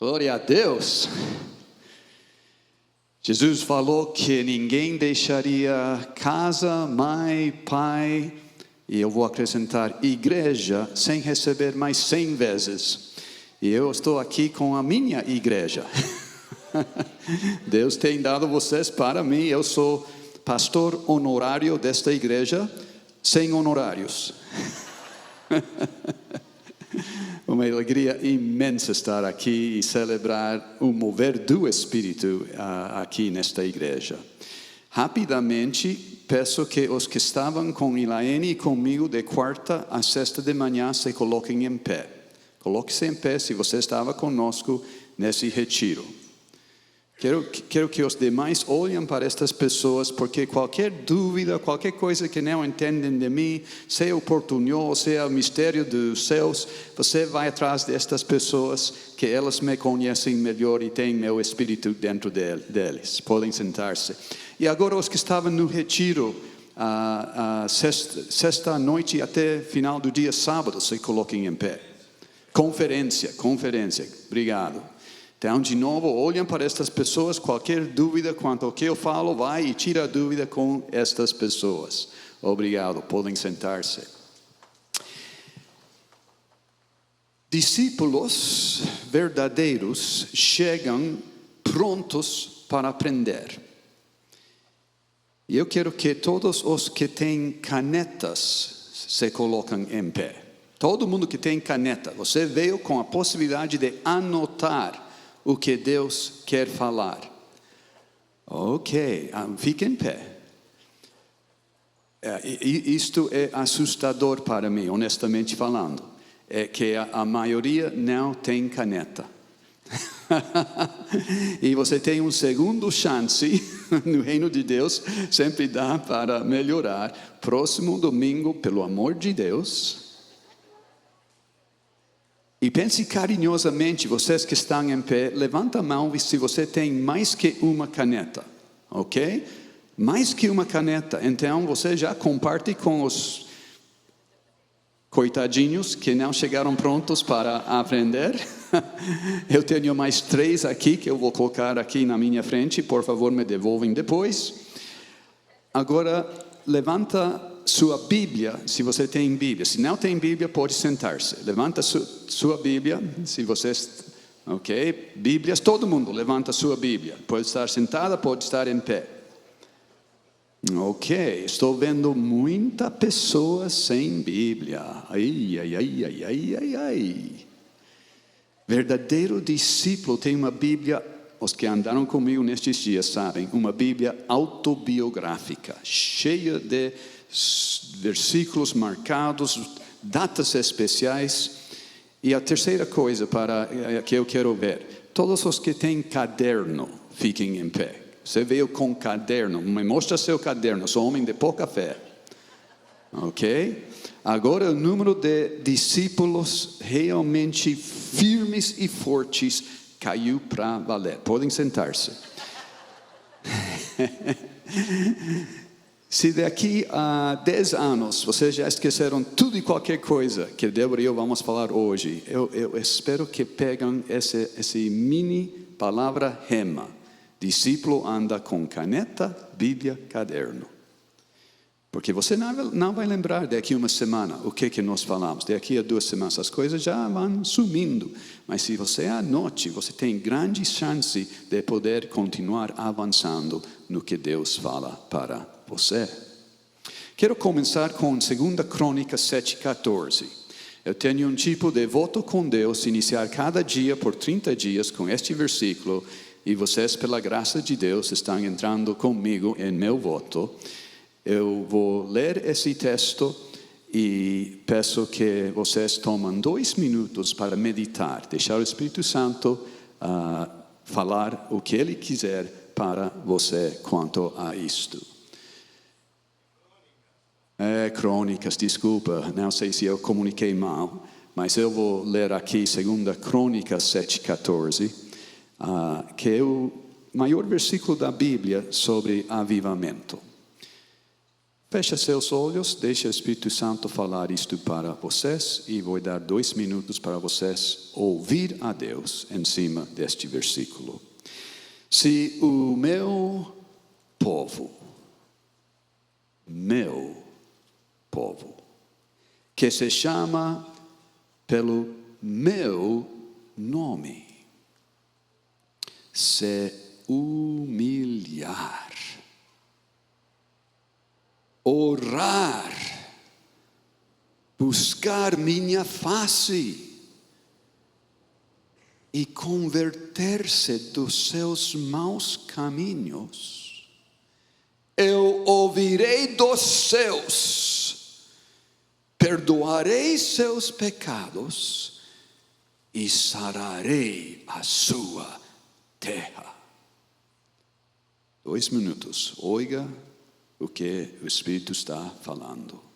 Glória a Deus. Jesus falou que ninguém deixaria casa, mãe, pai, e eu vou acrescentar igreja, sem receber mais 100 vezes. E eu estou aqui com a minha igreja. Deus tem dado vocês para mim. Eu sou pastor honorário desta igreja, sem honorários. Uma alegria imensa estar aqui e celebrar o mover do Espírito aqui nesta igreja. Rapidamente, peço que os que estavam com Ilaene e comigo de quarta a sexta de manhã se coloquem em pé. Coloque-se em pé se você estava conosco nesse retiro. Quero que os demais olhem para estas pessoas, porque qualquer dúvida, qualquer coisa que não entendem de mim, seja o portunhol, seja o mistério dos céus, você vai atrás destas pessoas, que elas me conhecem melhor e têm meu espírito dentro deles. Podem sentar-se. E agora os que estavam no retiro, sexta noite até final do dia sábado, se coloquem em pé. Conferência. Obrigado. Então, de novo, olhem para estas pessoas, qualquer dúvida quanto ao que eu falo, vai e tira a dúvida com estas pessoas. Obrigado, podem sentar-se. Discípulos verdadeiros chegam prontos para aprender. E eu quero que todos os que têm canetas se colocam em pé. Todo mundo que tem caneta, você veio com a possibilidade de anotar o que Deus quer falar. Ok, fique em pé. Isto é assustador para mim, honestamente falando. É que a maioria não tem caneta. E você tem um segundo chance no reino de Deus, sempre dá para melhorar. Próximo domingo, pelo amor de Deus. E pense carinhosamente, vocês que estão em pé, levanta a mão se você tem mais que uma caneta, ok? Mais que uma caneta, então você já comparte com os coitadinhos que não chegaram prontos para aprender. Eu tenho mais 3 aqui que eu vou colocar aqui na minha frente, por favor me devolvem depois. Agora, levanta sua Bíblia, se você tem Bíblia. Se não tem Bíblia, pode sentar-se. Levanta sua Bíblia, se vocês... Ok? Bíblias, todo mundo levanta sua Bíblia. Pode estar sentada, pode estar em pé. Ok, estou vendo muita pessoa sem Bíblia. Ai. Verdadeiro discípulo tem uma Bíblia... Os que andaram comigo nestes dias sabem, uma Bíblia autobiográfica, cheia de versículos marcados, datas especiais. E a terceira coisa que eu quero ver, todos os que têm caderno, fiquem em pé. Você veio com caderno, me mostra seu caderno, sou homem de pouca fé. Ok? Agora o número de discípulos realmente firmes e fortes caiu para valer. Podem sentar-se. Se daqui a 10 anos vocês já esqueceram tudo e qualquer coisa que Débora e eu vamos falar hoje, eu espero que pegam essa mini palavra rema. Discípulo anda com caneta, Bíblia, caderno. Porque você não vai lembrar daqui a uma semana o que nós falamos. Daqui a 2 semanas as coisas já vão sumindo. Mas se você anote, você tem grande chance de poder continuar avançando no que Deus fala para você. Quero começar com 2 Crônicas 7:14. Eu tenho um tipo de voto com Deus, iniciar cada dia por 30 dias com este versículo. E vocês, pela graça de Deus, estão entrando comigo em meu voto. Eu vou ler esse texto e peço que vocês tomem 2 minutos para meditar, deixar o Espírito Santo falar o que Ele quiser para você quanto a isto. Crônicas, desculpa, não sei se eu comuniquei mal, mas eu vou ler aqui 2 Crônicas 7:14, que é o maior versículo da Bíblia sobre avivamento. Feche seus olhos, deixe o Espírito Santo falar isto para vocês e vou dar 2 minutos para vocês ouvir a Deus em cima deste versículo. Se o meu povo, que se chama pelo meu nome, se humilhar, orar, buscar minha face e converter-se dos seus maus caminhos, eu ouvirei dos céus, perdoarei seus pecados e sararei a sua terra. 2 minutos, oiga o que o Espírito está falando.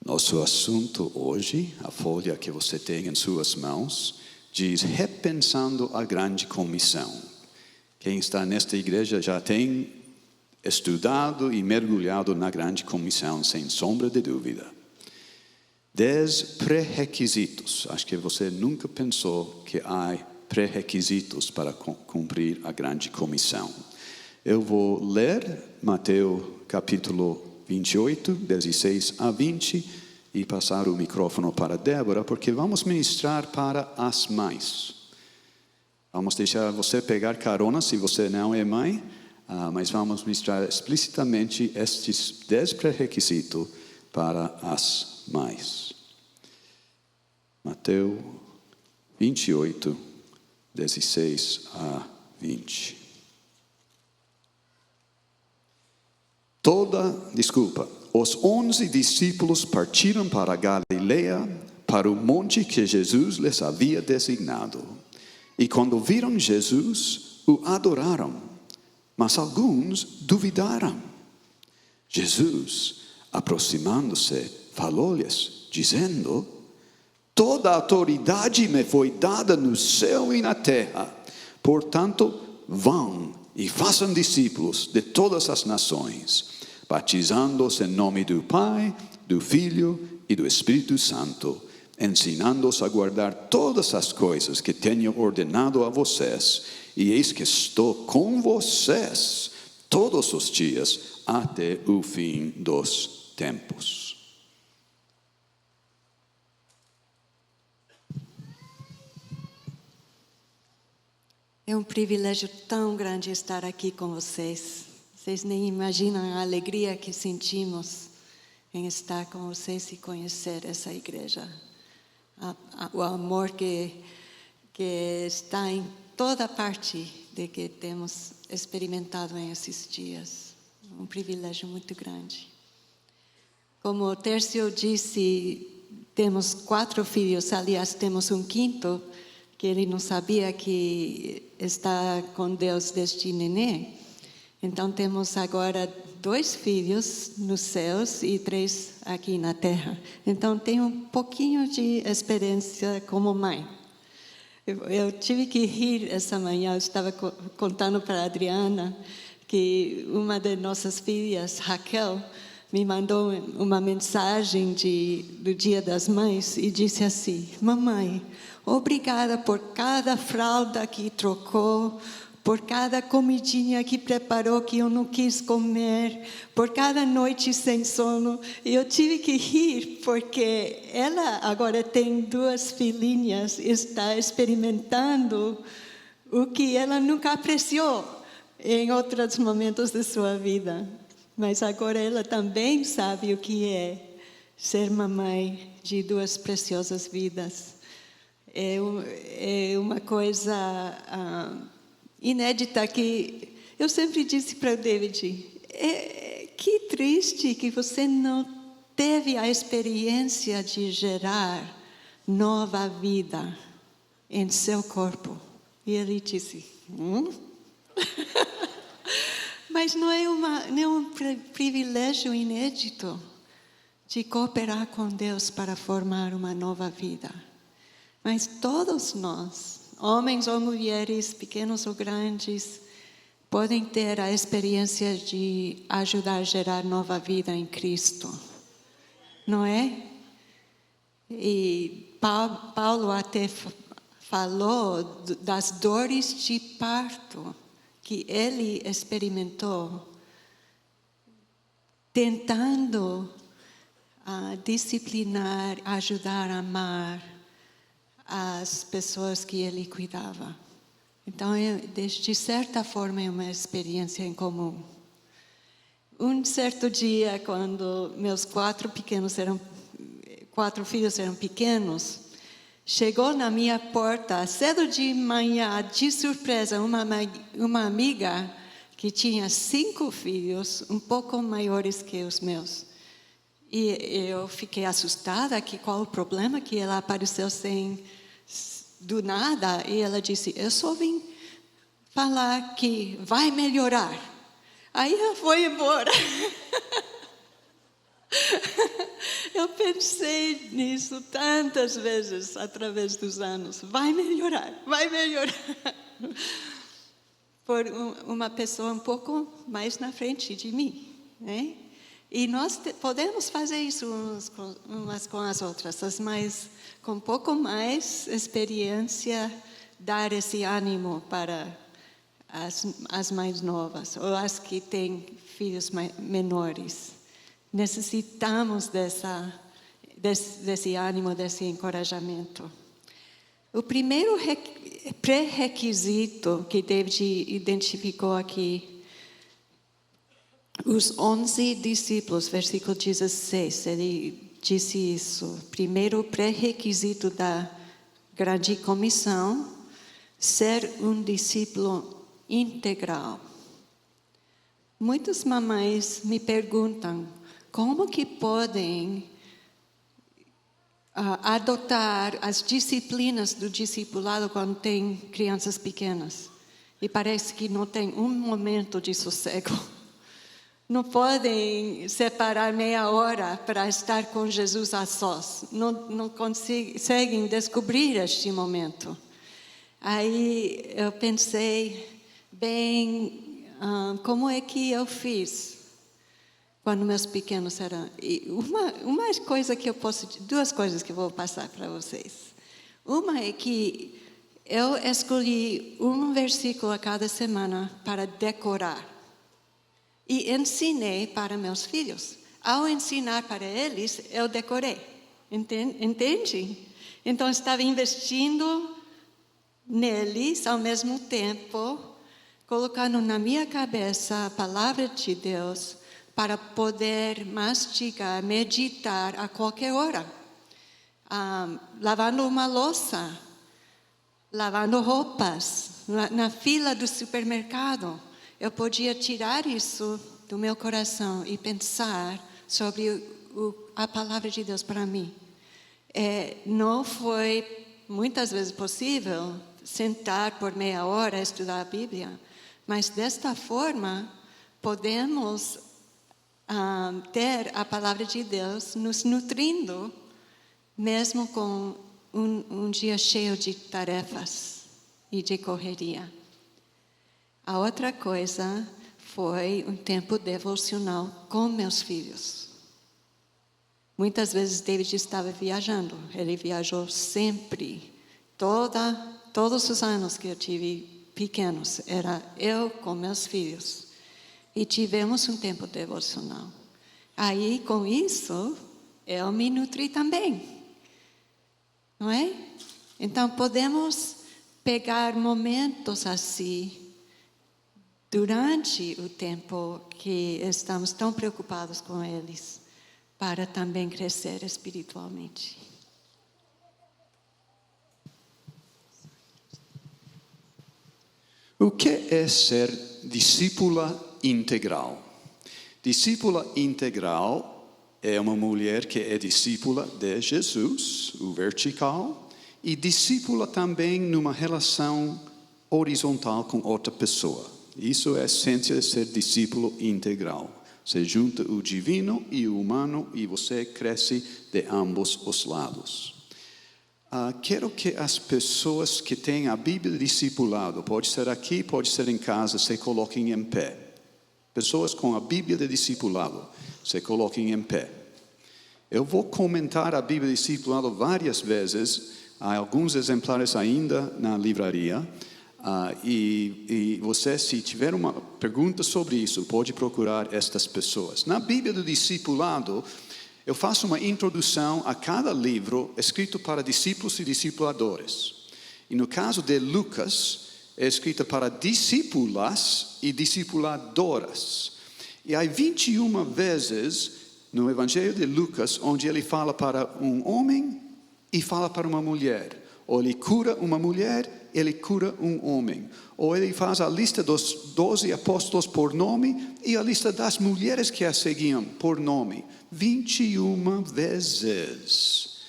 Nosso assunto hoje, a folha que você tem em suas mãos, diz repensando a grande comissão. Quem está nesta igreja já tem estudado e mergulhado na grande comissão, sem sombra de dúvida. 10 pré-requisitos. Acho que você nunca pensou que há pré-requisitos para cumprir a grande comissão. Eu vou ler Mateus capítulo 28, 16 a 20, e passar o microfone para Débora, porque vamos ministrar para as mães. Vamos deixar você pegar carona se você não é mãe, mas vamos ministrar explicitamente estes 10 pré-requisitos para as mães. Mateus 28, 16 a 20. Os 11 discípulos partiram para a Galileia, para o monte que Jesus lhes havia designado. E quando viram Jesus, o adoraram, mas alguns duvidaram. Jesus, aproximando-se, falou-lhes, dizendo: toda a autoridade me foi dada no céu e na terra. Portanto, vão e façam discípulos de todas as nações, batizando-os em nome do Pai, do Filho e do Espírito Santo, ensinando-os a guardar todas as coisas que tenho ordenado a vocês, e eis que estou com vocês todos os dias até o fim dos tempos. É um privilégio tão grande estar aqui com vocês. Vocês nem imaginam a alegria que sentimos em estar com vocês e conhecer essa igreja. O amor que está em toda parte de que temos experimentado nesses dias. Um privilégio muito grande. Como o Tércio disse, temos 4 filhos, aliás, temos um quinto, que ele não sabia que está com Deus desde neném. Então temos agora 2 filhos nos céus e 3 aqui na terra. Então, tenho um pouquinho de experiência como mãe. Eu tive que rir essa manhã. Eu estava contando para a Adriana que uma de nossas filhas, Raquel, me mandou uma mensagem do Dia das Mães e disse assim: mamãe, obrigada por cada fralda que trocou, por cada comidinha que preparou que eu não quis comer, por cada noite sem sono. E eu tive que rir porque ela agora tem 2 filhinhas, está experimentando o que ela nunca apreciou em outros momentos de sua vida. Mas agora ela também sabe o que é ser mamãe de 2 preciosas vidas. É uma coisa inédita que eu sempre disse para o David: que triste que você não teve a experiência de gerar nova vida em seu corpo. E ele disse: Mas não é um privilégio inédito de cooperar com Deus para formar uma nova vida. Mas todos nós, homens ou mulheres, pequenos ou grandes, podem ter a experiência de ajudar a gerar nova vida em Cristo. Não é? E Paulo até falou das dores de parto que ele experimentou, tentando disciplinar, ajudar a amar as pessoas que ele cuidava. Então, de certa forma, é uma experiência em comum. Um certo dia, quando meus 4 filhos eram pequenos, chegou na minha porta, cedo de manhã, de surpresa, uma amiga que tinha 5 filhos, um pouco maiores que os meus. E eu fiquei assustada, qual o problema, que ela apareceu do nada. E ela disse: eu só vim falar que vai melhorar. Aí ela foi embora. Eu pensei nisso tantas vezes através dos anos. Vai melhorar, vai melhorar. Por uma pessoa um pouco mais na frente de mim, né? E nós podemos fazer isso umas com as outras, mas com um pouco mais experiência, dar esse ânimo para as mais novas, ou as que têm filhos menores. Necessitamos desse ânimo, desse encorajamento. O primeiro pré-requisito que David identificou aqui, os 11 discípulos, versículo 16, ele disse isso. Primeiro pré-requisito da grande comissão, ser um discípulo integral. Muitas mamães me perguntam como que podem adotar as disciplinas do discipulado quando tem crianças pequenas. E parece que não tem um momento de sossego. Não podem separar meia hora para estar com Jesus a sós. Não conseguem descobrir este momento. Aí eu pensei, como é que eu fiz quando meus pequenos eram... duas coisas que eu vou passar para vocês. Uma é que eu escolhi um versículo a cada semana para decorar. E ensinei para meus filhos. Ao ensinar para eles, eu decorei. Entende? Então, estava investindo neles, ao mesmo tempo, colocando na minha cabeça a palavra de Deus para poder mastigar, meditar a qualquer hora. Lavando uma louça, lavando roupas, na fila do supermercado. Eu podia tirar isso do meu coração e pensar sobre a palavra de Deus para mim. Não foi muitas vezes possível sentar por meia hora e estudar a Bíblia, mas desta forma podemos ter a palavra de Deus nos nutrindo, mesmo com um dia cheio de tarefas e de correria. A outra coisa foi um tempo devocional com meus filhos. Muitas vezes David estava viajando. Ele viajou sempre. Todos os anos que eu tive pequenos, era eu com meus filhos. E tivemos um tempo devocional. Aí, com isso, eu me nutri também. Não é? Então, podemos pegar momentos assim, durante o tempo que estamos tão preocupados com eles, para também crescer espiritualmente. O que é ser discípula integral? Discípula integral é uma mulher que é discípula de Jesus, o vertical, e discípula também numa relação horizontal com outra pessoa. Isso é a essência de ser discípulo integral. Você junta o divino e o humano e você cresce de ambos os lados. Quero que as pessoas que têm a Bíblia de discipulado, pode ser aqui, pode ser em casa, se coloquem em pé. Pessoas com a Bíblia de discipulado, se coloquem em pé. Eu vou comentar a Bíblia de discipulado várias vezes, há alguns exemplares ainda na livraria. E você, se tiver uma pergunta sobre isso, pode procurar estas pessoas. Na Bíblia do discipulado, eu faço uma introdução a cada livro escrito para discípulos e discipuladores. E no caso de Lucas, é escrita para discípulas e discipuladoras. E há 21 vezes no Evangelho de Lucas, onde ele fala para um homem e fala para uma mulher. Ou ele cura uma mulher, ele cura um homem. Ou ele faz a lista dos 12 apóstolos por nome e a lista das mulheres que a seguiam por nome. 21 vezes.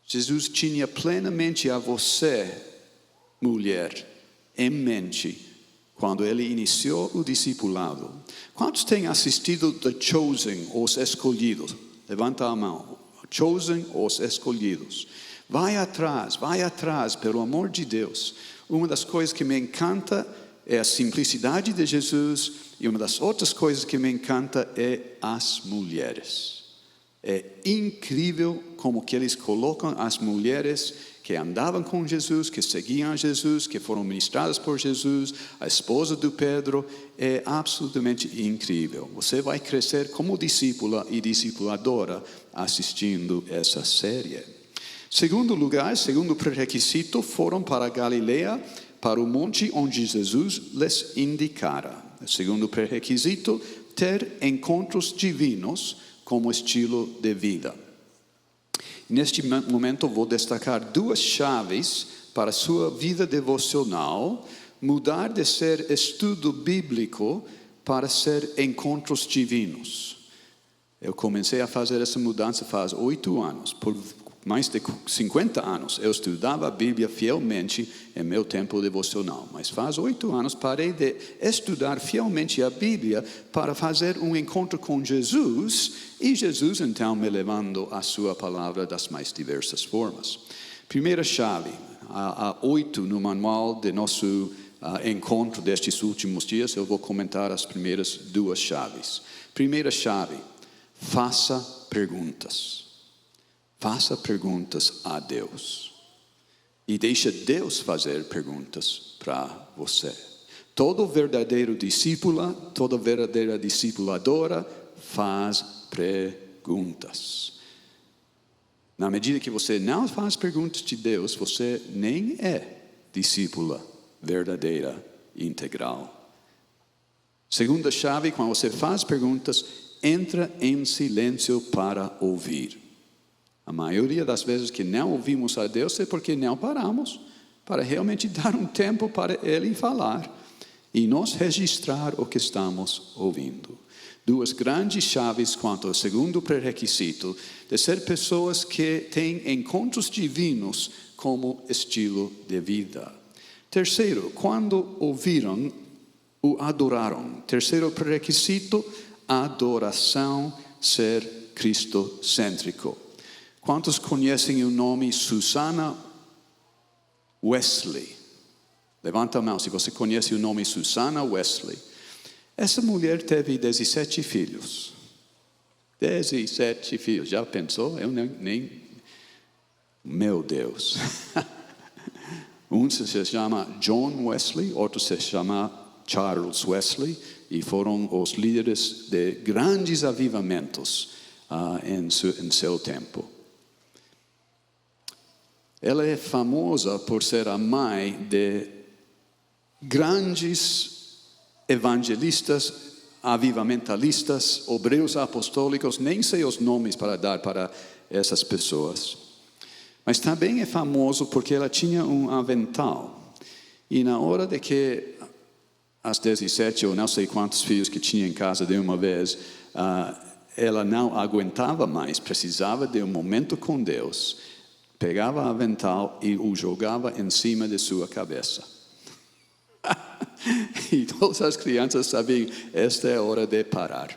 Jesus tinha plenamente a você, mulher, em mente, quando ele iniciou o discipulado. Quantos têm assistido The Chosen, os escolhidos? Levanta a mão. Chosen, os escolhidos. Vai atrás, pelo amor de Deus. Uma das coisas que me encanta é a simplicidade de Jesus, e uma das outras coisas que me encanta é as mulheres. É incrível como que eles colocam as mulheres que andavam com Jesus, que seguiam a Jesus, que foram ministradas por Jesus, a esposa do Pedro. É absolutamente incrível. Você vai crescer como discípula e discipuladora assistindo essa série. Segundo lugar, segundo pré-requisito, foram para Galileia, para o monte onde Jesus les indicara. Segundo pré-requisito, ter encontros divinos como estilo de vida. Neste momento vou destacar 2 chaves para a sua vida devocional, mudar de ser estudo bíblico para ser encontros divinos. Eu comecei a fazer essa mudança faz 8 anos, por mais de 50 anos, eu estudava a Bíblia fielmente em meu tempo devocional. Mas faz 8 anos parei de estudar fielmente a Bíblia para fazer um encontro com Jesus. E Jesus então me levando a sua palavra das mais diversas formas. Primeira chave, há 8 no manual de nosso encontro destes últimos dias. Eu vou comentar as primeiras 2 chaves. Primeira chave, faça perguntas. Faça perguntas a Deus. E deixa Deus fazer perguntas para você. Todo verdadeiro discípula, toda verdadeira discipuladora faz perguntas. Na medida que você não faz perguntas de Deus, você nem é discípula verdadeira, integral. Segunda chave, quando você faz perguntas, entra em silêncio para ouvir. A maioria das vezes que não ouvimos a Deus é porque não paramos para realmente dar um tempo para Ele falar e nós registrar o que estamos ouvindo. 2 grandes chaves quanto ao segundo pré-requisito de ser pessoas que têm encontros divinos como estilo de vida. Terceiro, quando ouviram, o adoraram. Terceiro pré-requisito, adoração ser cristocêntrico. Quantos conhecem o nome Susana Wesley? Levanta a mão se você conhece o nome Susana Wesley. Essa mulher teve 17 filhos. 17 filhos. Já pensou? Eu nem... Meu Deus. Um se chama John Wesley, outro se chama Charles Wesley, e foram os líderes de grandes avivamentos em seu tempo. Ela é famosa por ser a mãe de grandes evangelistas, avivamentalistas, obreiros apostólicos, nem sei os nomes para dar para essas pessoas. Mas também é famoso porque ela tinha um avental. E na hora de que as 17 ou não sei quantos filhos que tinha em casa de uma vez, ela não aguentava mais, precisava de um momento com Deus, pegava o avental e o jogava em cima de sua cabeça. E todas as crianças sabiam, esta é a hora de parar.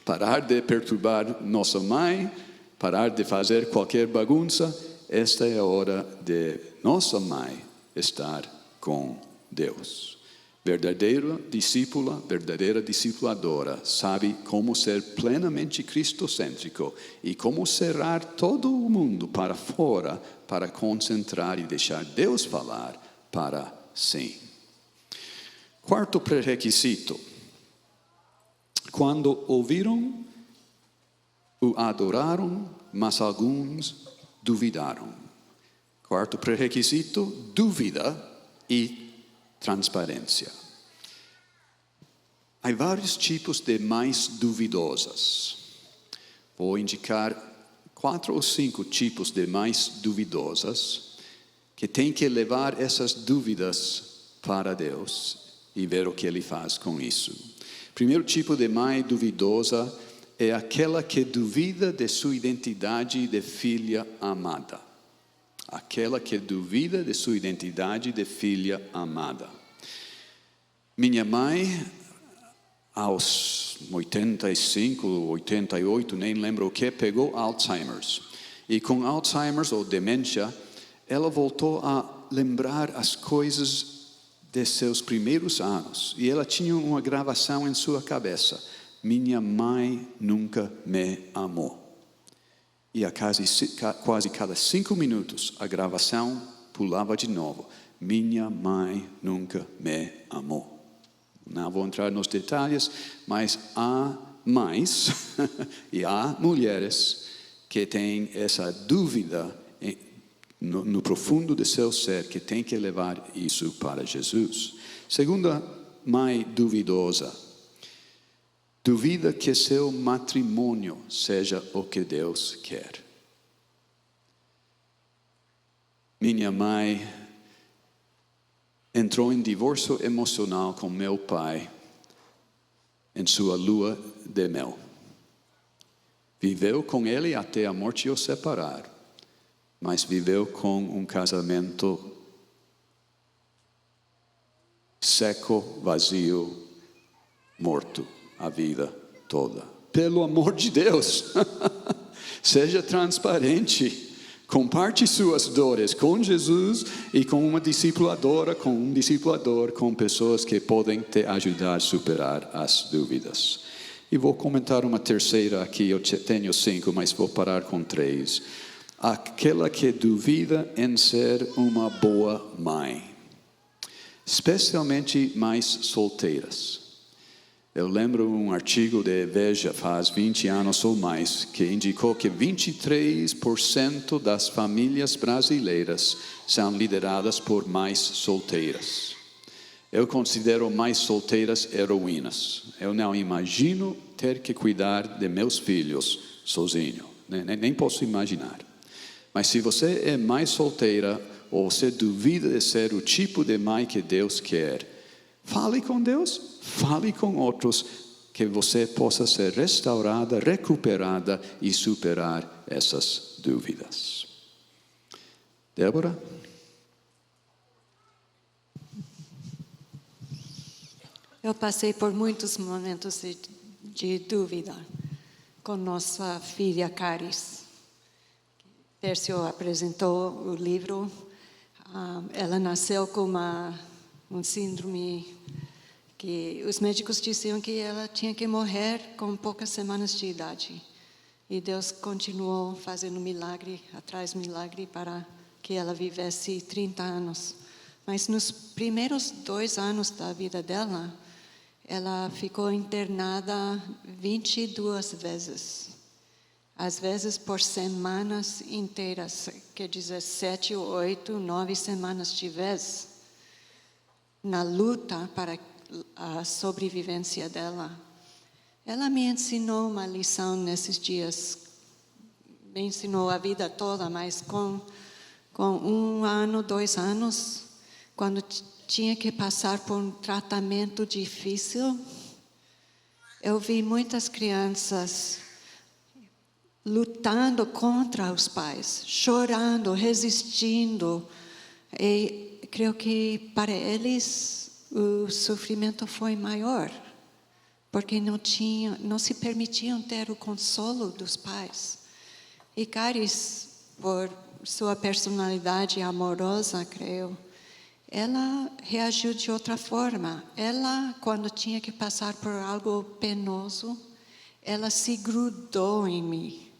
Parar de perturbar nossa mãe, parar de fazer qualquer bagunça. Esta é a hora de nossa mãe estar com Deus. Verdadeira discipuladora, sabe como ser plenamente cristocêntrico e como cerrar todo o mundo para fora para concentrar e deixar Deus falar para sim. Quarto pré-requisito. Quando ouviram, o adoraram, mas alguns duvidaram. Quarto pré-requisito, dúvida e transparência. Há vários tipos de mães duvidosas. Vou indicar 4 ou 5 tipos de mães duvidosas que têm que levar essas dúvidas para Deus e ver o que Ele faz com isso. O primeiro tipo de mãe duvidosa é aquela que duvida de sua identidade de filha amada. Aquela que duvida de sua identidade de filha amada. Minha mãe, aos 85, 88, nem lembro o que, pegou Alzheimer's. E com Alzheimer's ou demência, ela voltou a lembrar as coisas de seus primeiros anos. E ela tinha uma gravação em sua cabeça. Minha mãe nunca me amou. E a quase cada 5 minutos a gravação pulava de novo. Minha mãe nunca me amou. Não vou entrar nos detalhes, mas há mães e há mulheres que têm essa dúvida no profundo de seu ser, que tem que levar isso para Jesus. Segunda mãe duvidosa. Duvida que seu matrimônio seja o que Deus quer. Minha mãe entrou em divórcio emocional com meu pai em sua lua de mel. Viveu com ele até a morte o separar, mas viveu com um casamento seco, vazio, morto a vida toda. Pelo amor de Deus, seja transparente. Comparte suas dores com Jesus e com uma discipuladora, com um discipulador, com pessoas que podem te ajudar a superar as dúvidas. E vou comentar uma terceira aqui, eu tenho 5, mas vou parar com 3. Aquela que duvida em ser uma boa mãe. Especialmente mães solteiras. Eu lembro um artigo de Veja, faz 20 anos ou mais, que indicou que 23% das famílias brasileiras são lideradas por mães solteiras. Eu considero mães solteiras heroínas. Eu não imagino ter que cuidar de meus filhos sozinho. Nem posso imaginar. Mas se você é mãe solteira, ou você duvida de ser o tipo de mãe que Deus quer, fale com Deus, fale com outros, que você possa ser restaurada, recuperada e superar essas dúvidas. Débora? Eu passei por muitos momentos de dúvida com nossa filha Caris. Tércio apresentou o livro. Ela nasceu com um síndrome que os médicos diziam que ela tinha que morrer com poucas semanas de idade. E Deus continuou fazendo milagre atrás de milagre para que ela vivesse 30 anos. Mas nos primeiros 2 anos da vida dela, ela ficou internada 22 vezes. Às vezes por semanas inteiras, quer dizer, 7, 8, 9 semanas de vez, na luta para a sobrevivência dela. Ela me ensinou uma lição nesses dias, me ensinou a vida toda, mas com 1 ano, 2 anos, quando tinha que passar por um tratamento difícil, eu vi muitas crianças lutando contra os pais, chorando, resistindo. E creio que para eles o sofrimento foi maior, porque não se permitiam ter o consolo dos pais. E Caris, por sua personalidade amorosa, creio, ela reagiu de outra forma. Ela, quando tinha que passar por algo penoso, ela se grudou em mim.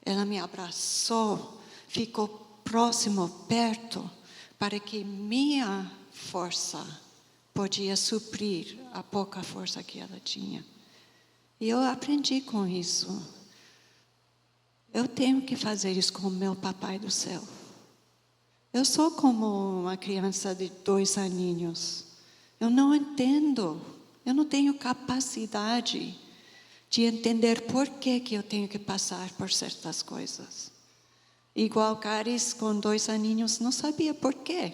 Ela me abraçou, ficou próximo, perto, para que minha força podia suprir a pouca força que ela tinha. E eu aprendi com isso. Eu tenho que fazer isso com o meu papai do céu. Eu sou como uma criança de 2 aninhos. Eu não entendo. Eu não tenho capacidade de entender por que eu tenho que passar por certas coisas. Igual Caris, com 2 aninhos, não sabia por quê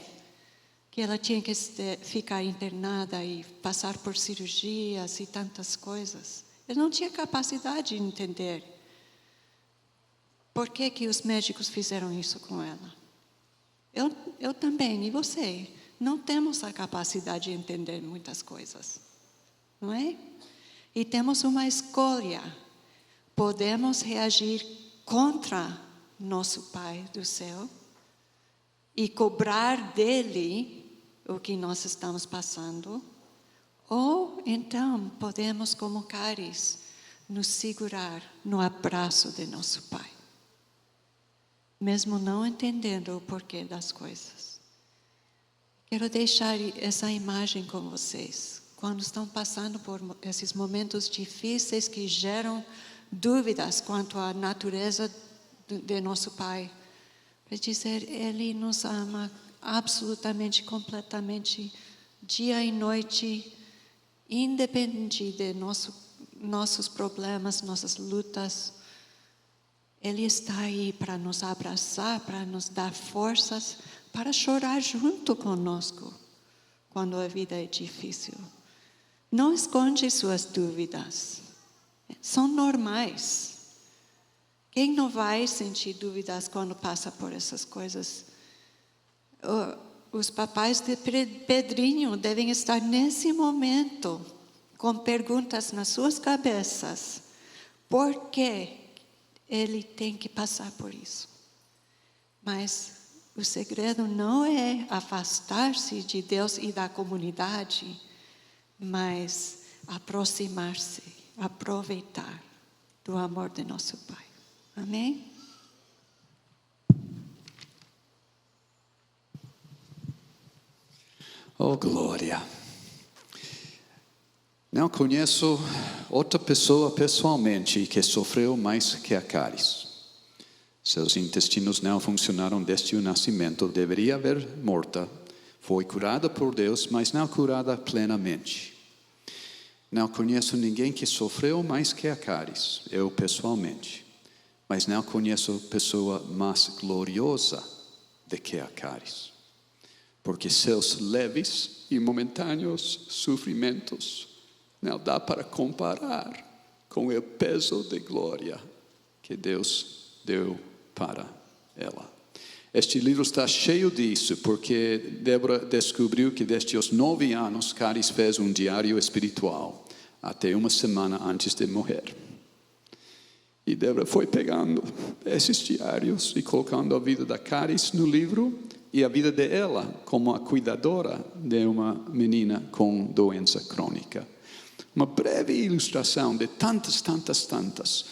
que ela tinha que ficar internada e passar por cirurgias e tantas coisas. Eu não tinha capacidade de entender por que os médicos fizeram isso com ela. Eu também, e você, não temos a capacidade de entender muitas coisas, não é? E temos uma escolha. Podemos reagir contra nosso Pai do céu e cobrar dele o que nós estamos passando, ou então podemos, como Caris, nos segurar no abraço de nosso Pai, mesmo não entendendo o porquê das coisas. Quero deixar essa imagem com vocês. Quando estão passando por esses momentos difíceis que geram dúvidas quanto à natureza de nosso Pai, para dizer, Ele nos ama absolutamente, completamente, dia e noite, independente de nossos problemas, nossas lutas. Ele está aí para nos abraçar, para nos dar forças, para chorar junto conosco quando a vida é difícil. Não esconde suas dúvidas, são normais. Quem não vai sentir dúvidas quando passa por essas coisas? Os papais de Pedrinho devem estar nesse momento com perguntas nas suas cabeças. Por que ele tem que passar por isso? Mas o segredo não é afastar-se de Deus e da comunidade, mas aproximar-se, aproveitar do amor de nosso Pai. Amém? Oh, glória! Não conheço outra pessoa pessoalmente que sofreu mais que a Caris. Seus intestinos não funcionaram desde o nascimento, deveria haver morta. Foi curada por Deus, mas não curada plenamente. Não conheço ninguém que sofreu mais que a Caris, eu pessoalmente. Mas não conheço pessoa mais gloriosa do que a Caris. Porque seus leves e momentâneos sofrimentos não dá para comparar com o peso de glória que Deus deu para ela. Este livro está cheio disso, porque Débora descobriu que desde os 9 anos, Caris fez um diário espiritual, até uma semana antes de morrer. E Débora foi pegando esses diários e colocando a vida da Caris no livro e a vida dela como a cuidadora de uma menina com doença crônica. Uma breve ilustração de tantas.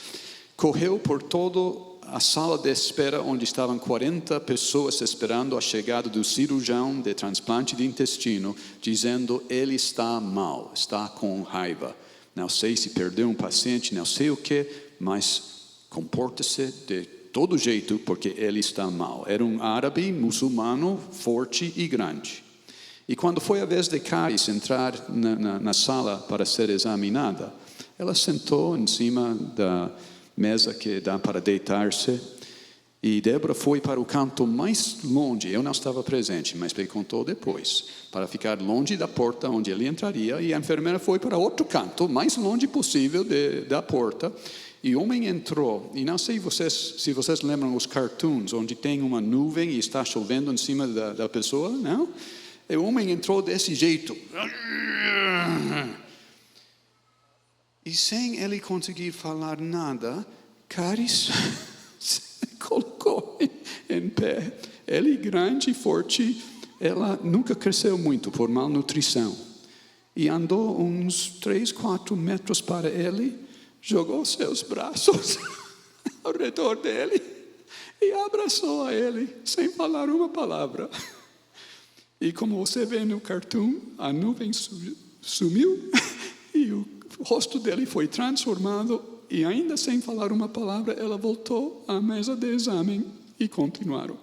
Correu por toda a sala de espera onde estavam 40 pessoas esperando a chegada do cirurgião de transplante de intestino, dizendo: ele está mal, está com raiva. Não sei se perdeu um paciente, não sei o que, mas comporta-se de todo jeito porque ele está mal. Era um árabe muçulmano forte e grande. E quando foi a vez de Caris entrar na sala para ser examinada, ela sentou em cima da mesa que dá para deitar-se, e Débora foi para o canto mais longe. Eu não estava presente, mas me contou depois, para ficar longe da porta onde ele entraria, e a enfermeira foi para outro canto, mais longe possível da porta, e o homem entrou. E não sei se vocês lembram os cartoons, onde tem uma nuvem e está chovendo em cima da pessoa, não? E o homem entrou desse jeito. E sem ele conseguir falar nada, Caris se colocou em pé. Ele grande e forte, ela nunca cresceu muito por malnutrição. E andou uns 3-4 metros para ele, jogou seus braços ao redor dele e abraçou a ele, sem falar uma palavra. E como você vê no cartoon, a nuvem sumiu e o rosto dele foi transformado, e ainda sem falar uma palavra, ela voltou à mesa de exame e continuaram.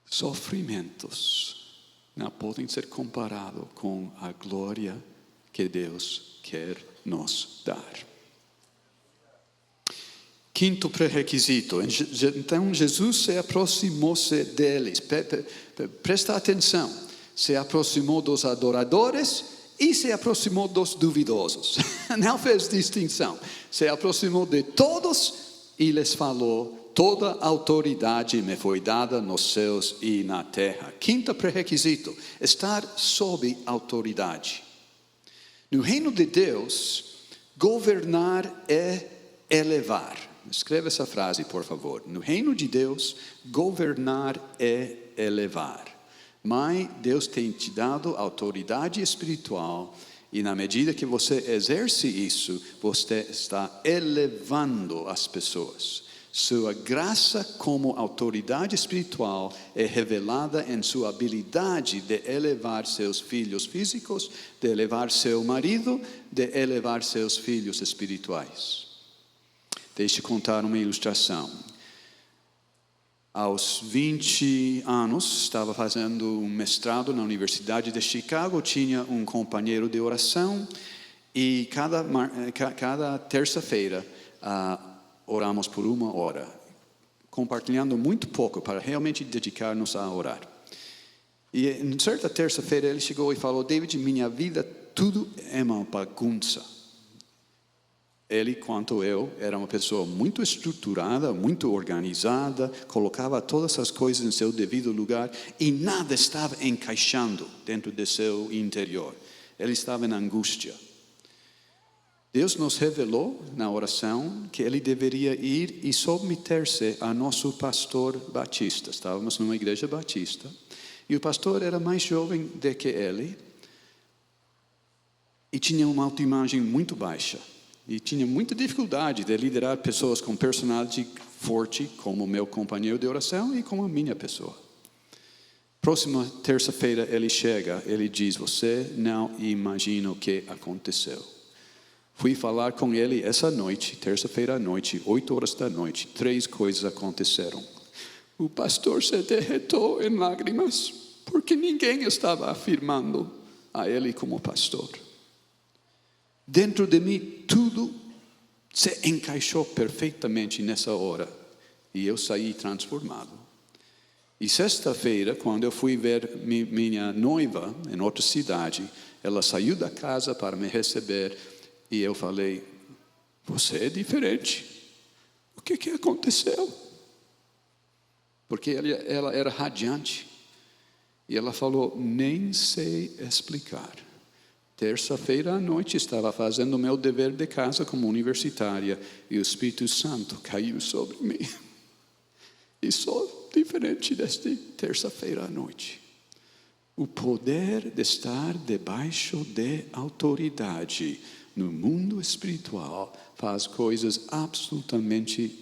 Sofrimentos não podem ser comparados com a glória que Deus quer nos dar. Quinto pré-requisito. Então Jesus se aproximou-se deles. Presta atenção. Se aproximou dos adoradores e se aproximou dos duvidosos. Não fez distinção. Se aproximou de todos e lhes falou: toda autoridade me foi dada nos céus e na terra. Quinto pré-requisito: estar sob autoridade. No reino de Deus, governar é elevar. Escreva essa frase, por favor. No reino de Deus, governar é elevar. Mas Deus tem te dado autoridade espiritual, e na medida que você exerce isso, você está elevando as pessoas. Sua graça como autoridade espiritual é revelada em sua habilidade de elevar seus filhos físicos, de elevar seu marido, de elevar seus filhos espirituais. Deixe eu contar uma ilustração. Aos 20 anos, estava fazendo um mestrado na Universidade de Chicago, tinha um companheiro de oração, e cada terça-feira oramos por 1 hora, compartilhando muito pouco para realmente dedicar-nos a orar. E em certa terça-feira ele chegou e falou: David, minha vida tudo é uma bagunça. Ele, quanto eu, era uma pessoa muito estruturada, muito organizada, colocava todas as coisas em seu devido lugar e nada estava encaixando dentro de seu interior. Ele estava em angústia. Deus nos revelou na oração que ele deveria ir e submeter-se a nosso pastor batista. Estávamos numa igreja batista e o pastor era mais jovem do que ele e tinha uma autoimagem muito baixa. E tinha muita dificuldade de liderar pessoas com personalidade forte, como meu companheiro de oração e como a minha pessoa. Próxima terça-feira ele chega, ele diz: você não imagina o que aconteceu. Fui falar com ele essa noite, terça-feira à noite, 8 horas da noite. 3 coisas aconteceram. O pastor se derretou em lágrimas, porque ninguém estava afirmando a ele como pastor. Dentro de mim, tudo se encaixou perfeitamente nessa hora. E eu saí transformado. E sexta-feira, quando eu fui ver minha noiva em outra cidade, ela saiu da casa para me receber. E eu falei: você é diferente. O que aconteceu? porque ela era radiante. E ela falou, nem sei explicar. Terça-feira à noite estava fazendo o meu dever de casa como universitária e o Espírito Santo caiu sobre mim. E sou diferente desta terça-feira à noite. O poder de estar debaixo de autoridade no mundo espiritual faz coisas absolutamente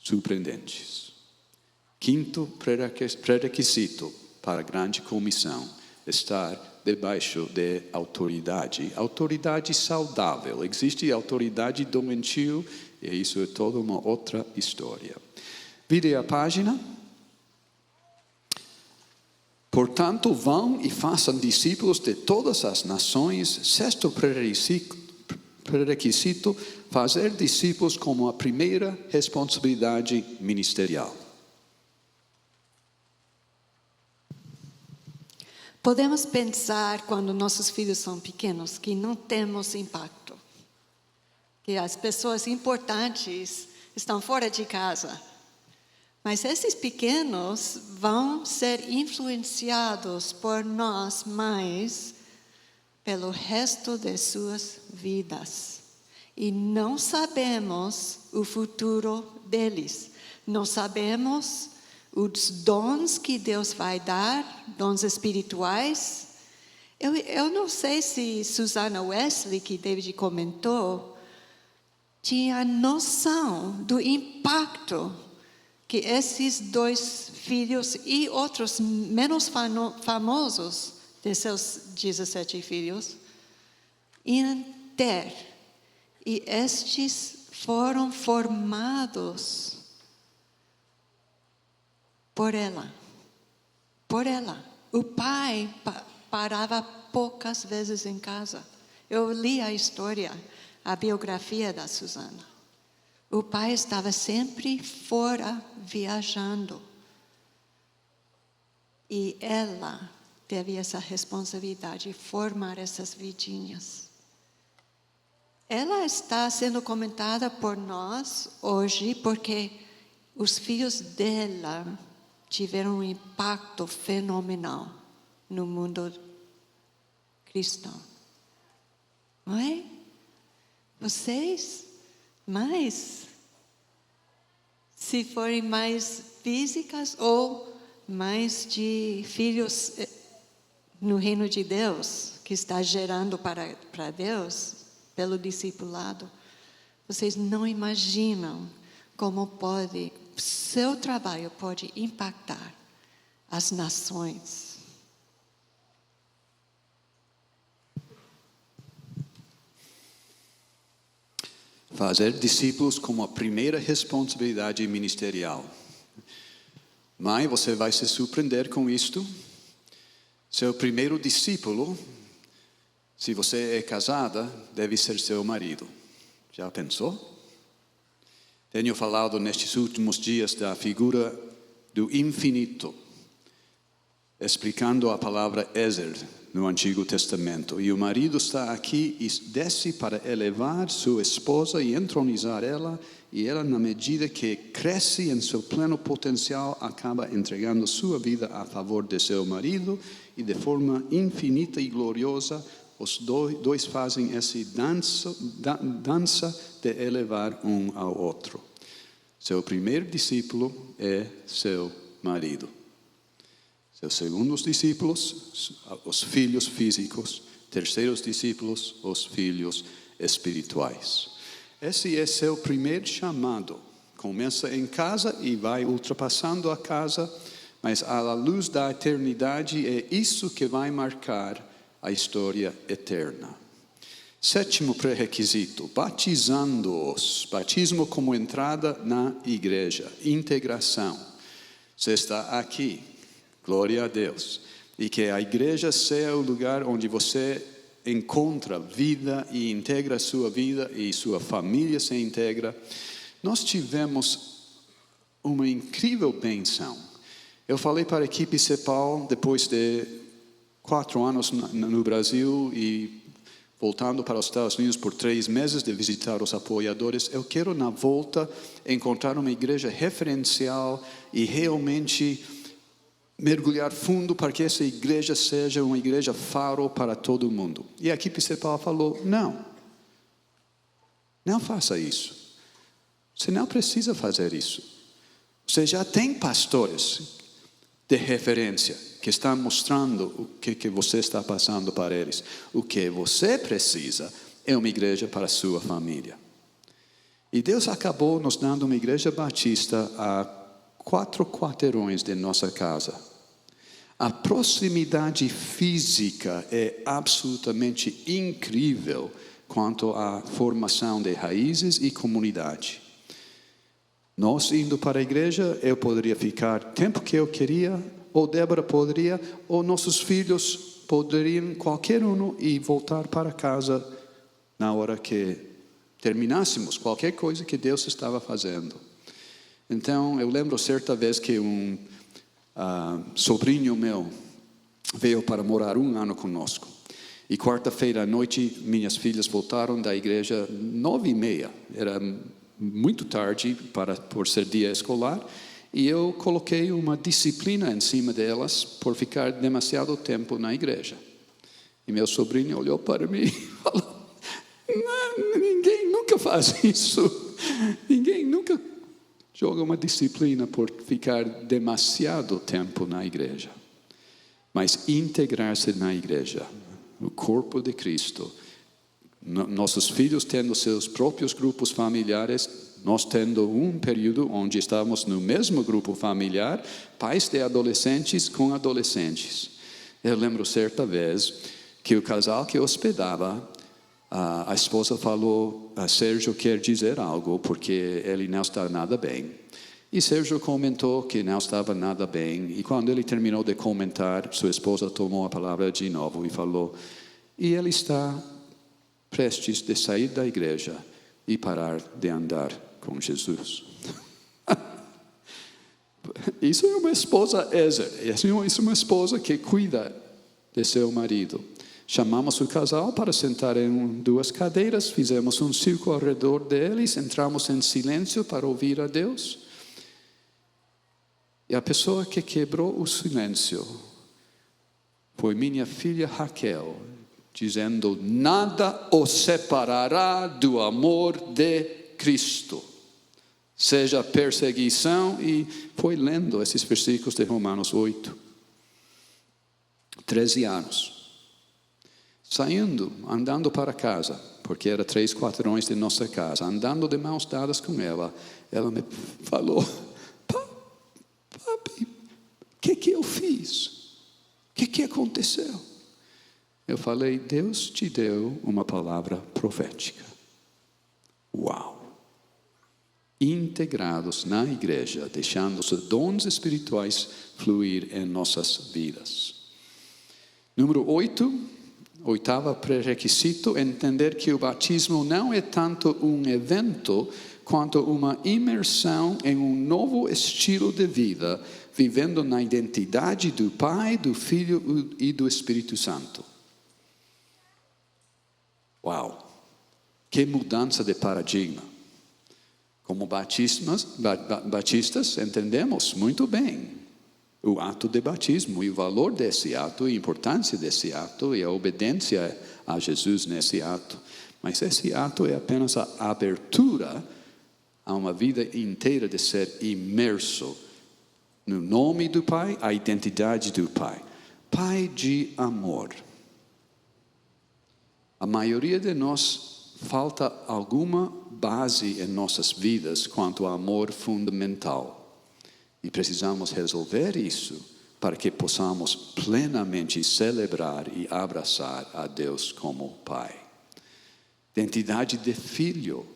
surpreendentes. Quinto pré-requisito para a grande comissão: estar debaixo de autoridade. Autoridade saudável. Existe autoridade doentio e isso é toda uma outra história. Vire a página. Portanto, vão e façam discípulos de todas as nações. Sexto pré-requisito, fazer discípulos como a primeira responsabilidade ministerial. Podemos pensar, quando nossos filhos são pequenos, que não temos impacto. Que as pessoas importantes estão fora de casa. Mas esses pequenos vão ser influenciados por nós mais pelo resto de suas vidas. E não sabemos o futuro deles. Não sabemos os dons que Deus vai dar, dons espirituais. Eu não sei se Susana Wesley, que David comentou, tinha noção do impacto que esses dois filhos e outros menos famosos de seus 17 filhos iam ter. E estes foram formados por ela. Por ela. O pai parava poucas vezes em casa. Eu li a história, a biografia da Susana. O pai estava sempre fora, viajando. E ela teve essa responsabilidade de formar essas vidinhas. Ela está sendo comentada por nós hoje porque os filhos dela tiveram um impacto fenomenal no mundo cristão. Não é? Vocês, mais, se forem mais físicas ou mais de filhos no reino de Deus, que está gerando para Deus, pelo discipulado, vocês não imaginam como seu trabalho pode impactar as nações. Fazer discípulos como a primeira responsabilidade ministerial. Mãe, você vai se surpreender com isto. Seu primeiro discípulo, se você é casada, deve ser seu marido. Já pensou? Tenho falado nestes últimos dias da figura do infinito, explicando a palavra Ezer no Antigo Testamento. E o marido está aqui e desce para elevar sua esposa e entronizar ela, e ela, na medida que cresce em seu pleno potencial, acaba entregando sua vida a favor de seu marido, e de forma infinita e gloriosa, os dois fazem essa dança de elevar um ao outro. Seu primeiro discípulo é seu marido. Seus segundos discípulos, os filhos físicos. Terceiros discípulos, os filhos espirituais. Esse é seu primeiro chamado. Começa em casa e vai ultrapassando a casa, mas à luz da eternidade é isso que vai marcar a história eterna. Sétimo pré-requisito, batizando-os. Batismo como entrada na igreja, integração. Você está aqui, glória a Deus. E que a igreja seja o lugar onde você encontra vida e integra a sua vida e sua família se integra. Nós tivemos uma incrível bênção. Eu falei para a equipe CEPAL depois de 4 anos no Brasil e voltando para os Estados Unidos por 3 meses de visitar os apoiadores, eu quero na volta encontrar uma igreja referencial e realmente mergulhar fundo para que essa igreja seja uma igreja faro para todo mundo. E aqui Paulo falou, não faça isso. Você não precisa fazer isso. Você já tem pastores de referência que estão mostrando o que você está passando para eles. O que você precisa é uma igreja para a sua família. E Deus acabou nos dando uma igreja batista a 4 quarteirões de nossa casa. A proximidade física é absolutamente incrível quanto à formação de raízes e comunidade. Nós indo para a igreja, eu poderia ficar o tempo que eu queria, ou Débora poderia, ou nossos filhos poderiam, qualquer um, e voltar para casa na hora que terminássemos qualquer coisa que Deus estava fazendo. Então, eu lembro certa vez que um sobrinho meu veio para morar 1 ano conosco. E quarta-feira à noite, minhas filhas voltaram da igreja 9h30. Era muito tarde por ser dia escolar. E eu coloquei uma disciplina em cima delas por ficar demasiado tempo na igreja. E meu sobrinho olhou para mim e falou, ninguém nunca faz isso. Ninguém nunca joga uma disciplina por ficar demasiado tempo na igreja. Mas integrar-se na igreja, o corpo de Cristo, nossos filhos tendo seus próprios grupos familiares, nós tendo um período onde estávamos no mesmo grupo familiar, pais de adolescentes com adolescentes. Eu lembro certa vez que o casal que hospedava, a esposa falou, Sérgio quer dizer algo, porque ele não está nada bem. E Sérgio comentou que não estava nada bem. E quando ele terminou de comentar, sua esposa tomou a palavra de novo e falou, e ele está prestes de sair da igreja e parar de andar com Jesus. Isso é uma esposa Ezer. Isso é uma esposa que cuida de seu marido. Chamamos o casal para sentar em 2 cadeiras, fizemos um círculo ao redor deles, entramos em silêncio para ouvir a Deus. E a pessoa que quebrou o silêncio foi minha filha Raquel, dizendo, nada os separará do amor de Cristo. Seja perseguição, e foi lendo esses versículos de Romanos 8. 13 anos. Saindo, andando para casa, porque era 3 quarteirões de nossa casa, andando de mãos dadas com ela, ela me falou, papi, o que eu fiz? O que aconteceu? Eu falei, Deus te deu uma palavra profética. Uau! Integrados na igreja, deixando os dons espirituais fluir em nossas vidas. Número 8, oitavo pré-requisito, entender que o batismo não é tanto um evento, quanto uma imersão em um novo estilo de vida, vivendo na identidade do Pai, do Filho e do Espírito Santo. Uau! Que mudança de paradigma! Como batistas, entendemos muito bem o ato de batismo e o valor desse ato, e a importância desse ato e a obediência a Jesus nesse ato. Mas esse ato é apenas a abertura a uma vida inteira de ser imerso no nome do Pai, a identidade do Pai. Pai de amor. A maioria de nós falta alguma base em nossas vidas quanto ao amor fundamental. E precisamos resolver isso para que possamos plenamente celebrar e abraçar a Deus como Pai. Identidade de filho.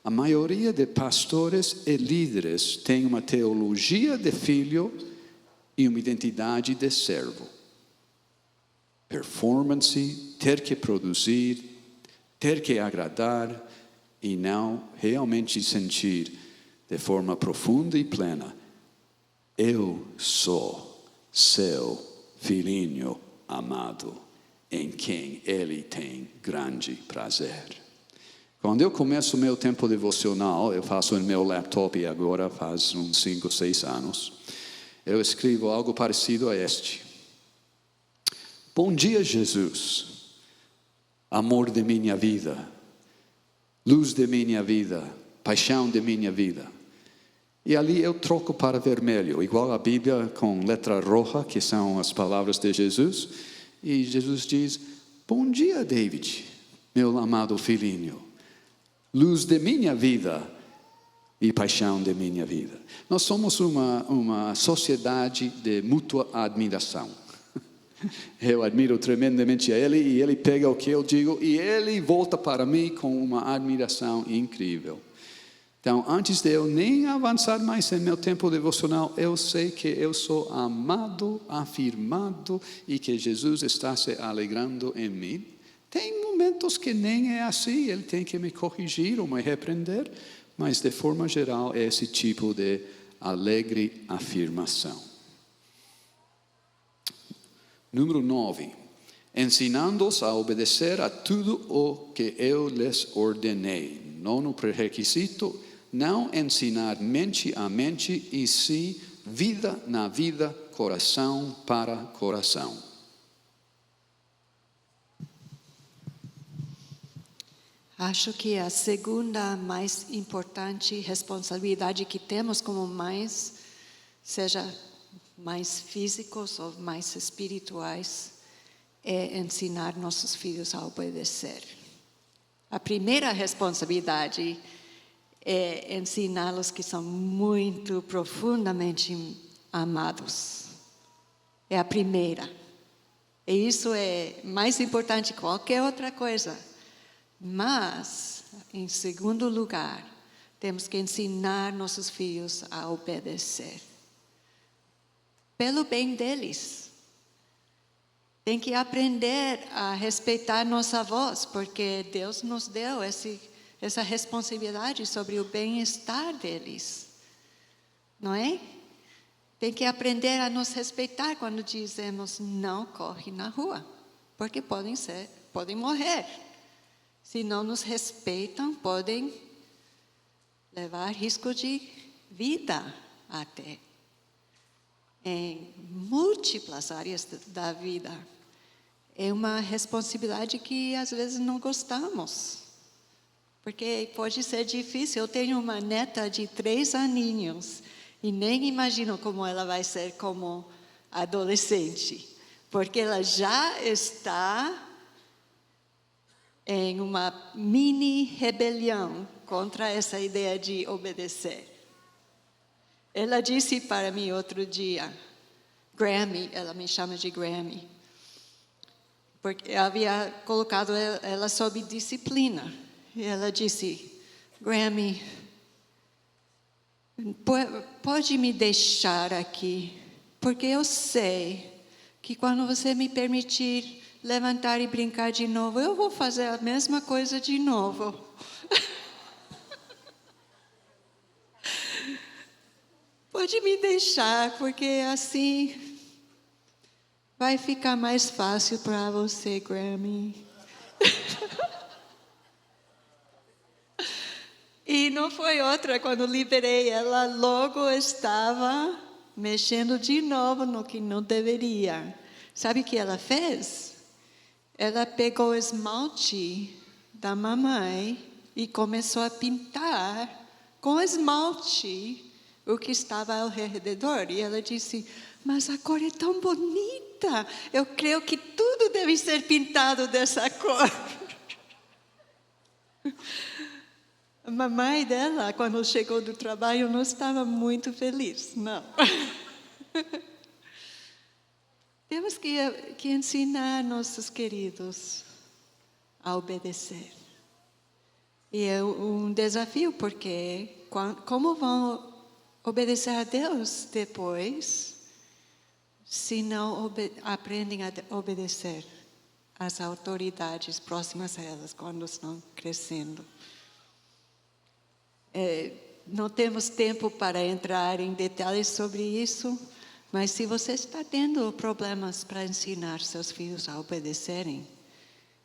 A maioria de pastores e líderes tem uma teologia de filho e uma identidade de servo. Performance, ter que produzir, ter que agradar e não realmente sentir de forma profunda e plena, eu sou seu filhinho amado. em quem Ele tem grande prazer. Quando eu começo o meu tempo devocional, eu faço no meu laptop agora faz uns 5, 6 anos, eu escrevo algo parecido a este. Bom dia, Jesus, amor de minha vida, luz de minha vida, paixão de minha vida. E ali eu troco para vermelho, igual a Bíblia com letra roxa, que são as palavras de Jesus. E Jesus diz, bom dia, David, meu amado filhinho, luz de minha vida e paixão de minha vida. Nós somos uma sociedade de mútua admiração. Eu admiro tremendamente a Ele e Ele pega o que eu digo e Ele volta para mim com uma admiração incrível. Então, antes de eu nem avançar mais em meu tempo devocional, eu sei que eu sou amado, afirmado e que Jesus está se alegrando em mim. Tem momentos que nem é assim, Ele tem que me corrigir ou me repreender, mas de forma geral é esse tipo de alegre afirmação. Número 9. Ensinando-os a obedecer a tudo o que eu lhes ordenei. Nono pré-requisito, não ensinar mente a mente, e sim vida na vida, coração para coração. Acho que a segunda mais importante responsabilidade que temos como mães, seja mais físicos ou mais espirituais, é ensinar nossos filhos a obedecer. A primeira responsabilidade é ensiná-los que são muito profundamente amados. É a primeira. E isso é mais importante que qualquer outra coisa. Mas, em segundo lugar, temos que ensinar nossos filhos a obedecer. Pelo bem deles. Tem que aprender a respeitar nossa voz, porque Deus nos deu essa responsabilidade sobre o bem-estar deles. Não é? Tem que aprender a nos respeitar quando dizemos não corre na rua, porque podem morrer. Se não nos respeitam, podem levar risco de vida até. Em múltiplas áreas da vida. É uma responsabilidade que às vezes não gostamos. Porque pode ser difícil. Eu tenho uma neta de 3 aninhos e nem imagino como ela vai ser como adolescente. Porque ela já está em uma mini rebelião contra essa ideia de obedecer. Ela disse para mim outro dia, Grammy, ela me chama de Grammy, porque eu havia colocado ela sob disciplina. E ela disse, Grammy, pode me deixar aqui, porque eu sei que quando você me permitir levantar e brincar de novo, eu vou fazer a mesma coisa de novo. Pode me deixar, porque assim vai ficar mais fácil para você, Grammy. E não foi outra, quando liberei ela, logo estava mexendo de novo no que não deveria. Sabe o que ela fez? Ela pegou o esmalte da mamãe e começou a pintar com esmalte o que estava ao redor. E ela disse, mas a cor é tão bonita, eu creio que tudo deve ser pintado dessa cor. A mamãe dela, quando chegou do trabalho, não estava muito feliz, não. Temos que ensinar nossos queridos a obedecer. E é um desafio, porque como vão obedecer a Deus depois, se não aprendem a obedecer às autoridades próximas a elas, quando estão crescendo? Não temos tempo para entrar em detalhes sobre isso, Mas se você está tendo problemas para ensinar seus filhos a obedecerem,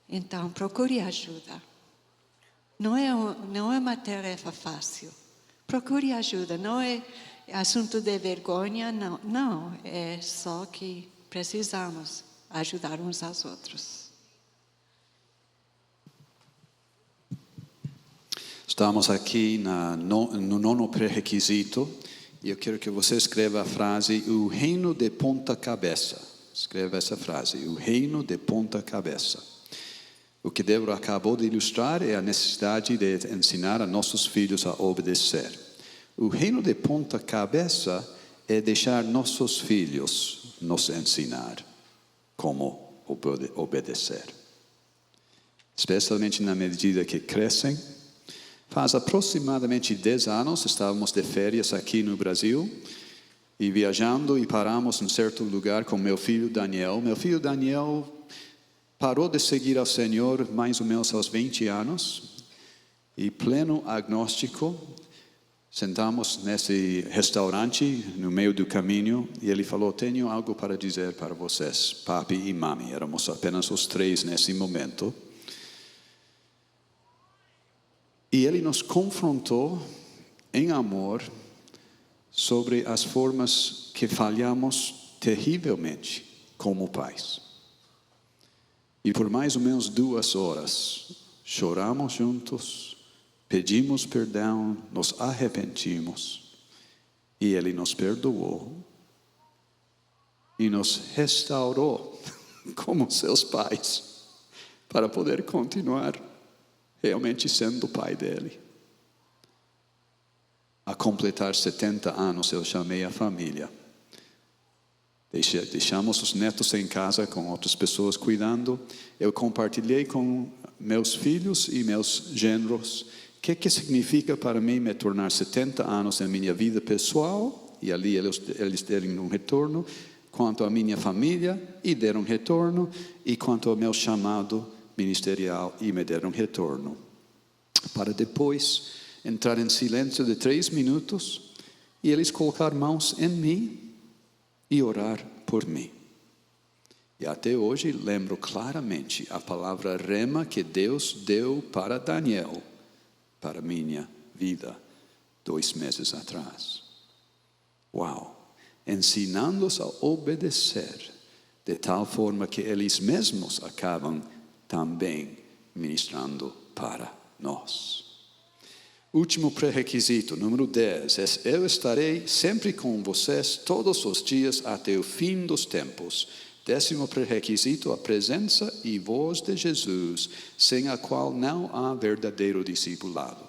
então procure ajuda. Não é uma tarefa fácil. Procure ajuda. Não é assunto de vergonha, não. Não, é só que precisamos ajudar uns aos outros. Estamos aqui no nono pré-requisito e eu quero que você escreva a frase o reino de ponta cabeça. Escreva essa frase, o reino de ponta cabeça. O que Débora acabou de ilustrar é a necessidade de ensinar a nossos filhos a obedecer. O reino de ponta cabeça é deixar nossos filhos nos ensinar como obedecer. Especialmente na medida que crescem. Faz aproximadamente 10 anos, estávamos de férias aqui no Brasil e viajando e paramos em certo lugar com meu filho Daniel. Meu filho Daniel parou de seguir ao Senhor mais ou menos aos 20 anos e pleno agnóstico, sentamos nesse restaurante no meio do caminho e ele falou, tenho algo para dizer para vocês, papi e mami. Éramos apenas os 3 nesse momento. E ele nos confrontou em amor sobre as formas que falhamos terrivelmente como pais. E por mais ou menos 2 horas, choramos juntos, pedimos perdão, nos arrependimos. E ele nos perdoou e nos restaurou como seus pais para poder continuar realmente sendo o pai dele. A completar 70 anos, eu chamei a família. Deixamos os netos em casa com outras pessoas cuidando. Eu compartilhei com meus filhos e meus genros o que significa para mim me tornar 70 anos na minha vida pessoal, e ali eles deram um retorno, quanto à minha família, e deram um retorno, e quanto ao meu chamado ministerial, e me deram um retorno. Para depois entrar em silêncio de 3 minutos, e eles colocar mãos em mim, e orar por mim. E até hoje lembro claramente a palavra rema que Deus deu para Daniel, para minha vida, 2 meses atrás. Uau! Ensinando-os a obedecer, de tal forma que eles mesmos acabam também ministrando para nós. Último pré-requisito, número 10, é eu estarei sempre com vocês todos os dias até o fim dos tempos. 10º pré-requisito, a presença e voz de Jesus, sem a qual não há verdadeiro discipulado.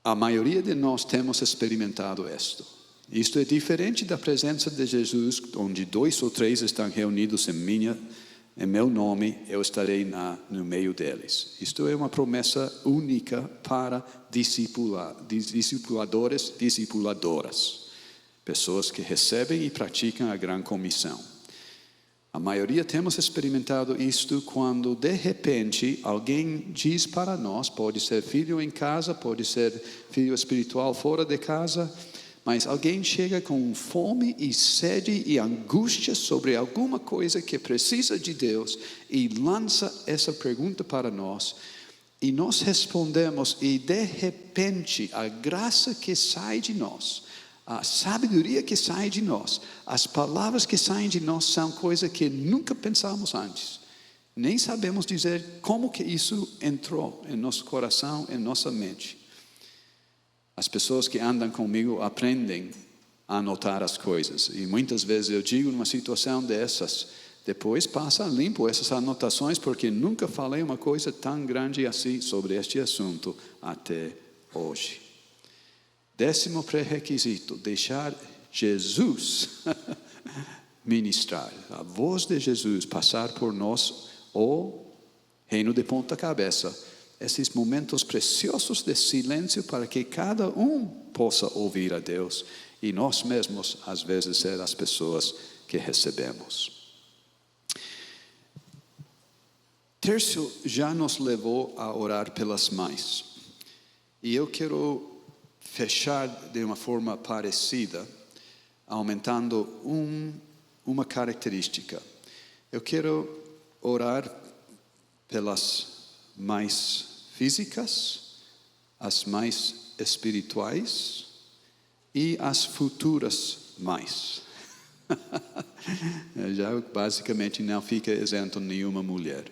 A maioria de nós temos experimentado isto. Isto é diferente da presença de Jesus, onde 2 ou 3 estão reunidos em meu nome, eu estarei no meio deles. Isto é uma promessa única para discipuladores, discipuladoras. Pessoas que recebem e praticam a grande comissão. A maioria temos experimentado isto quando, de repente, alguém diz para nós, pode ser filho em casa, pode ser filho espiritual fora de casa, mas alguém chega com fome e sede e angústia sobre alguma coisa que precisa de Deus e lança essa pergunta para nós. E nós respondemos e de repente a graça que sai de nós, a sabedoria que sai de nós, as palavras que saem de nós são coisas que nunca pensamos antes. Nem sabemos dizer como que isso entrou em nosso coração, em nossa mente. As pessoas que andam comigo aprendem a anotar as coisas. E muitas vezes eu digo numa situação dessas, depois passa limpo essas anotações, porque nunca falei uma coisa tão grande assim sobre este assunto até hoje. 10º pré-requisito, deixar Jesus ministrar. A voz de Jesus passar por nós, o reino de ponta cabeça. Esses momentos preciosos de silêncio para que cada um possa ouvir a Deus e nós mesmos, às vezes, ser as pessoas que recebemos. Tércio já nos levou a orar pelas mães. E eu quero fechar de uma forma parecida, aumentando uma característica. Eu quero orar pelas mais físicas, as mais espirituais e as futuras mais. Já basicamente não fica isento nenhuma mulher.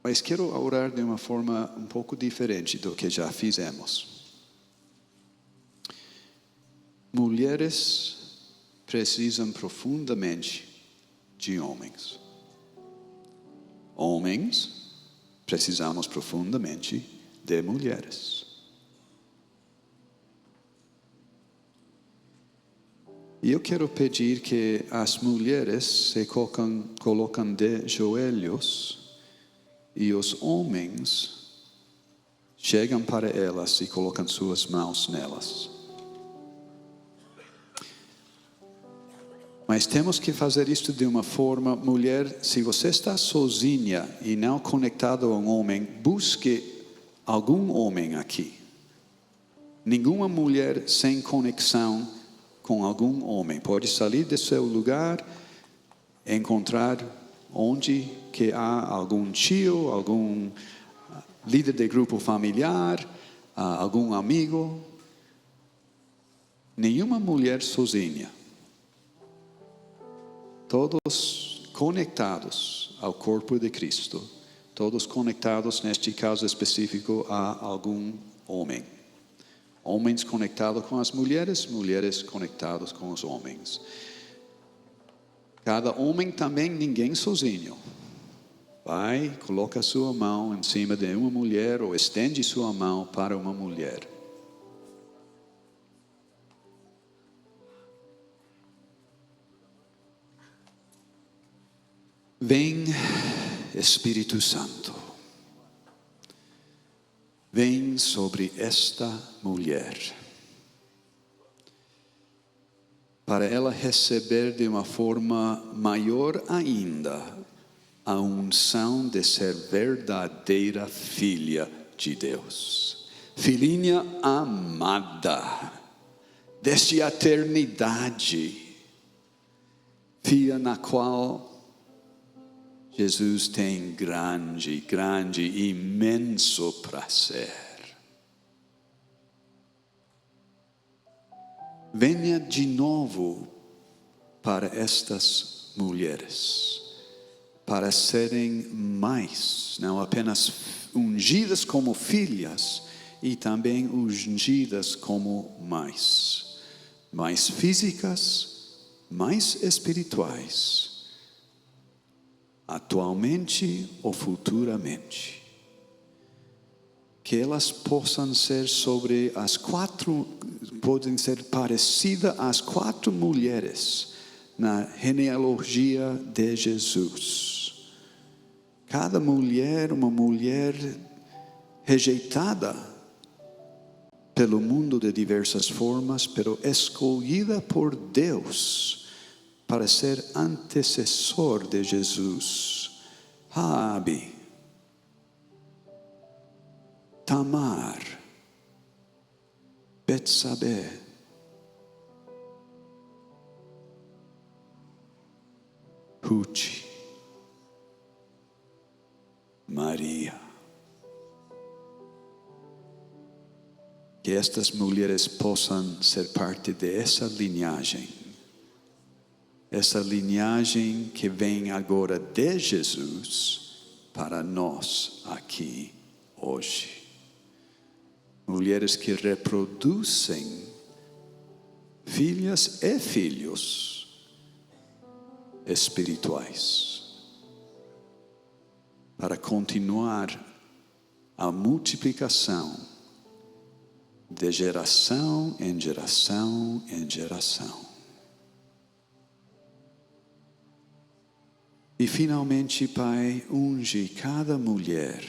Mas quero orar de uma forma um pouco diferente do que já fizemos. Mulheres precisam profundamente de homens. Homens precisamos profundamente de mulheres. E eu quero pedir que as mulheres se colocam de joelhos e os homens chegam para elas e colocam suas mãos nelas. Mas temos que fazer isto de uma forma, mulher, se você está sozinha e não conectado a um homem, busque algum homem aqui. Nenhuma mulher sem conexão com algum homem pode sair de seu lugar, encontrar onde que há algum tio, algum líder de grupo familiar, algum amigo. Nenhuma mulher sozinha. Todos conectados ao corpo de Cristo. Todos conectados, neste caso específico, a algum homem. Homens conectados com as mulheres, mulheres conectadas com os homens. Cada homem também, ninguém sozinho. Vai, coloca sua mão em cima de uma mulher ou estende sua mão para uma mulher. Vem, Espírito Santo. Vem sobre esta mulher. Para ela receber de uma forma maior ainda a unção de ser verdadeira filha de Deus. Filhinha amada, desde a eternidade. Filha na qual Jesus tem grande, imenso prazer. Venha de novo para estas mulheres, para serem mais, não apenas ungidas como filhas, e também ungidas como mais físicas, mais espirituais. Atualmente ou futuramente. Que elas possam ser podem ser parecidas às 4 mulheres na genealogia de Jesus. Cada mulher, uma mulher rejeitada pelo mundo de diversas formas, pero escolhida por Deus para ser antecessor de Jesus. Raabe, Tamar, Betsabé, Ruth, Maria. Que estas mulheres possam ser parte dessa linhagem. Essa linhagem que vem agora de Jesus para nós aqui hoje. Mulheres que reproduzem filhas e filhos espirituais. Para continuar a multiplicação de geração em geração em geração. E finalmente, Pai, unge cada mulher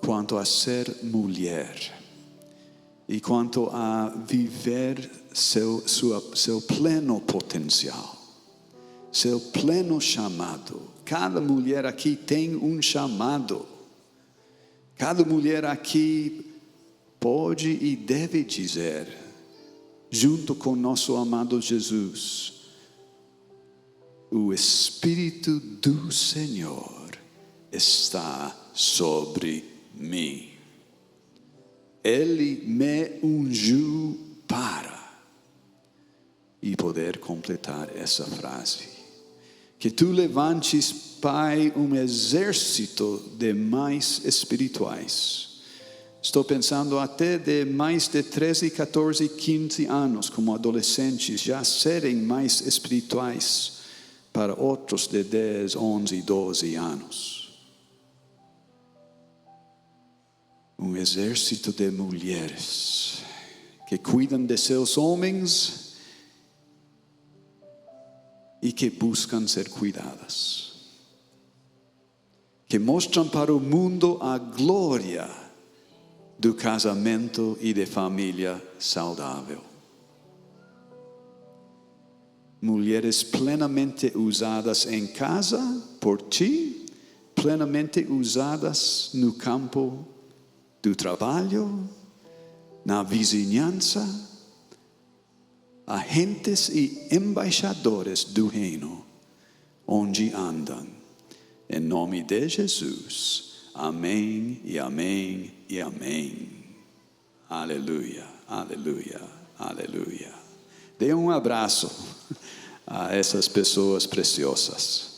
quanto a ser mulher e quanto a viver seu pleno potencial, seu pleno chamado. Cada mulher aqui tem um chamado. Cada mulher aqui pode e deve dizer, junto com nosso amado Jesus: o Espírito do Senhor está sobre mim. Ele me ungiu para. E poder completar essa frase. Que tu levantes, Pai, um exército de mais espirituais. Estou pensando até de mais de 13, 14, 15 anos, como adolescentes, já serem mais espirituais para outros de 10, 11, 12 anos. Um exército de mulheres que cuidam de seus homens e que buscam ser cuidadas. Que mostram para o mundo a glória do casamento e de família saudável. Mulheres plenamente usadas em casa por ti, plenamente usadas no campo do trabalho, na vizinhança, agentes e embaixadores do reino, onde andam. Em nome de Jesus. Amém e amém e amém. Aleluia, aleluia, aleluia. Dê um abraço a essas pessoas preciosas.